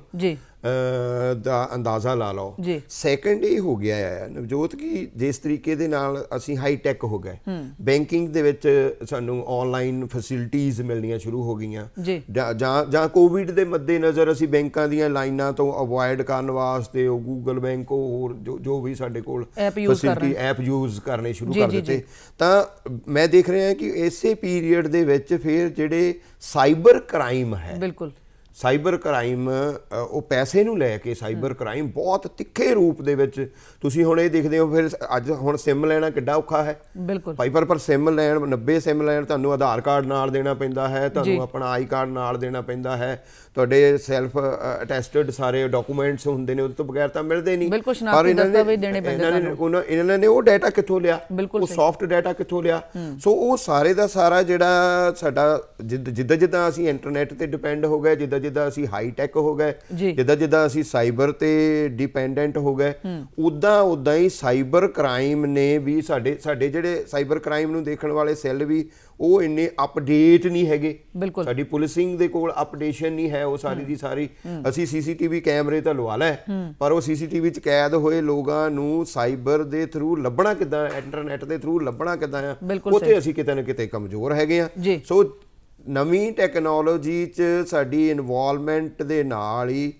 ਦਾ ਅੰਦਾਜ਼ਾ ਲਾ ਲਓ। ਸੈਕੰਡ ਇਹ ਹੋ ਗਿਆ ਹੈ ਨਵਜੋਤ ਕਿ ਜਿਸ ਤਰੀਕੇ ਦੇ ਨਾਲ ਅਸੀਂ ਹਾਈ ਟੈਕ ਹੋ ਗਏ, ਬੈਂਕਿੰਗ ਦੇ ਵਿੱਚ ਸਾਨੂੰ ਆਨਲਾਈਨ ਫੈਸਿਲਿਟੀਜ਼ ਮਿਲਣੀਆਂ ਸ਼ੁਰੂ ਹੋ ਗਈਆਂ। ਜਾਂ ਕੋਵਿਡ ਦੇ ਮੱਦੇਨਜ਼ਰ ਅਸੀਂ ਬੈਂਕਾਂ ਦੀਆਂ ਲਾਈਨਾਂ ਤੋਂ ਅਵੋਇਡ ਕਰਨ ਵਾਸਤੇ ਉਹ ਗੂਗਲ ਬੈਂਕ ਹੋਰ ਜੋ ਵੀ ਸਾਡੇ ਕੋਲ ਫੈਸਿਲਿਟੀ ਐਪ ਯੂਜ਼ ਕਰਨੇ ਸ਼ੁਰੂ ਕਰ ਦਿੱਤੇ। ਤਾਂ ਮੈਂ ਦੇਖ ਰਿਹਾ ਕਿ ਇਸੇ ਪੀਰੀਅਡ ਦੇ ਵਿੱਚ ਫਿਰ ਜਿਹੜੇ ਸਾਈਬਰ ਕ੍ਰਾਈਮ ਹੈ, ਬਿਲਕੁਲ ਸਾਈਬਰ ਕ੍ਰਾਈਮ, ਉਹ ਪੈਸੇ ਨੂੰ ਲੈ ਕੇ ਸਾਈਬਰ ਕ੍ਰਾਈਮ ਬਹੁਤ ਤਿੱਖੇ ਰੂਪ ਦੇ ਵਿੱਚ ਤੁਸੀਂ ਹੁਣ ਇਹ ਦੇਖਦੇ ਹੋ। ਫਿਰ ਅੱਜ ਹੁਣ ਸਿਮ ਲੈਣਾ ਕਿੱਡਾ ਔਖਾ ਹੈ, ਬਿਲਕੁਲ ਭਾਈ। ਪਰ ਸਿਮ ਲੈਣ 90 ਸਿਮ ਲੈਣ ਤੁਹਾਨੂੰ ਆਧਾਰ ਕਾਰਡ ਨਾਲ ਦੇਣਾ ਪੈਂਦਾ ਹੈ, ਤੁਹਾਨੂੰ ਆਪਣਾ ਆਈ ਕਾਰਡ ਨਾਲ ਦੇਣਾ ਪੈਂਦਾ ਹੈ, ਤੁਹਾਡੇ ਸੈਲਫ ਅਟੈਸਟਡ ਸਾਰੇ ਡਾਕੂਮੈਂਟਸ ਹੁੰਦੇ ਨੇ, ਉਹਦੇ ਤੋਂ ਬਗੈਰ ਤਾਂ ਮਿਲਦੇ ਨਹੀਂ। ਪਰ ਇਹਨਾਂ ਨੇ ਉਹ ਡਾਟਾ ਕਿੱਥੋਂ ਲਿਆ, ਉਹ ਸੌਫਟ ਡਾਟਾ ਕਿੱਥੋਂ ਲਿਆ? ਸੋ ਉਹ ਸਾਰੇ ਦਾ ਸਾਰਾ ਜਿਹੜਾ ਸਾਡਾ ਜਿੱਦਾਂ ਜਿੱਦਾਂ ਅਸੀਂ ਇੰਟਰਨੈਟ ਤੇ ਡਿਪੈਂਡ ਹੋ ਗਏ, ਜਿੱਦਾਂ ਅਸੀਂ ਹਾਈ ਟੈਕ ਹੋ ਗਏ, ਜਿੱਦਾਂ ਅਸੀਂ ਸਾਈਬਰ ਤੇ ਡਿਪੈਂਡੈਂਟ ਹੋ ਗਏ, ਉਦਾਂ ਹੀ ਸਾਈਬਰ ਕ੍ਰਾਈਮ ਨੇ ਵੀ ਸਾਡੇ ਜਿਹੜੇ ਸਾਈਬਰ ਕ੍ਰਾਈਮ ਨੂੰ ਦੇਖਣ ਵਾਲੇ ਸੈੱਲ ਵੀ ਉਹ ਇੰਨੇ ਅਪਡੇਟ ਨਹੀਂ ਹੈਗੇ। ਸਾਡੀ ਪੁਲਿਸਿੰਗ ਦੇ ਕੋਲ ਅਪਡੇਸ਼ਨ ਨਹੀਂ ਹੈ ਉਹ ਸਾਰੀ ਦੀ ਸਾਰੀ। ਅਸੀਂ ਸੀਸੀਟੀਵੀ ਕੈਮਰੇ ਤਾਂ ਲਵਾ ਲੈ, ਪਰ ਉਹ ਸੀਸੀਟੀਵੀ 'ਚ ਕੈਦ ਹੋਏ ਲੋਕਾਂ ਨੂੰ ਸਾਈਬਰ ਦੇ ਥਰੂ ਲੱਭਣਾ ਕਿੱਦਾਂ, ਇੰਟਰਨੈਟ ਦੇ ਥਰੂ ਲੱਭਣਾ ਕਿੱਦਾਂ ਆ, ਉੱਥੇ ਅਸੀਂ ਕਿਤੇ ਨਾ ਕਿਤੇ ਕਮਜ਼ੋਰ ਹੈਗੇ ਆ। ਸੋ ਨਵੀਂ ਟੈਕਨੋਲੋਜੀ 'ਚ ਸਾਡੀ ਇਨਵੋਲਵਮੈਂਟ ਦੇ ਨਾਲ ਹੀ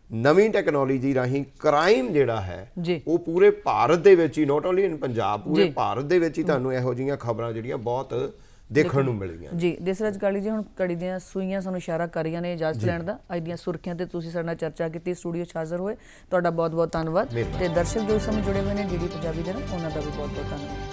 ਨਵੀਂ ਟੈਕਨੋਲੋਜੀ ਰਾਹੀਂ ਕ੍ਰਾਈਮ ਜਿਹੜਾ ਹੈ ਉਹ ਪੂਰੇ ਭਾਰਤ ਦੇ ਵਿੱਚ ਹੀ, ਨਾਟ ਓਨਲੀ ਇਨ ਪੰਜਾਬ, ਪੂਰੇ ਭਾਰਤ ਦੇ ਵਿੱਚ ਹੀ ਤੁਹਾਨੂੰ ਇਹੋ ਜਿਹੀਆਂ ਖਬਰਾਂ ਜਿਹੜੀਆਂ ਬਹੁਤ ਦੇਖਣ ਨੂੰ ਮਿਲੀਆਂ। ਜੀ ਦੇਸਰਾਜ ਕਾਲੀ ਜੀ, ਹੁਣ ਘੜੀ ਦੀਆਂ ਸੂਈਆਂ ਸਾਨੂੰ ਇਸ਼ਾਰਾ ਕਰ ਰਹੀਆਂ ਨੇ ਇਜਾਜ਼ਤ ਲੈਣ ਦਾ। ਅੱਜ ਦੀਆਂ ਸੁਰਖੀਆਂ ਤੇ ਤੁਸੀਂ ਸਾਡੇ ਨਾਲ ਚਰਚਾ ਕੀਤੀ, ਸਟੂਡੀਓ 'ਚ ਹਾਜ਼ਰ ਹੋਏ, ਤੁਹਾਡਾ ਬਹੁਤ ਬਹੁਤ ਧੰਨਵਾਦ। ਤੇ ਦਰਸ਼ਕ ਜੋ ਇਸ ਸਮੇਂ ਜੁੜੇ ਹੋਏ ਨੇ ਡੀਡੀ ਪੰਜਾਬੀ ਦੇ ਨਾਲ, ਉਹਨਾਂ ਦਾ ਵੀ ਬਹੁਤ ਬਹੁਤ ਧੰਨਵਾਦ।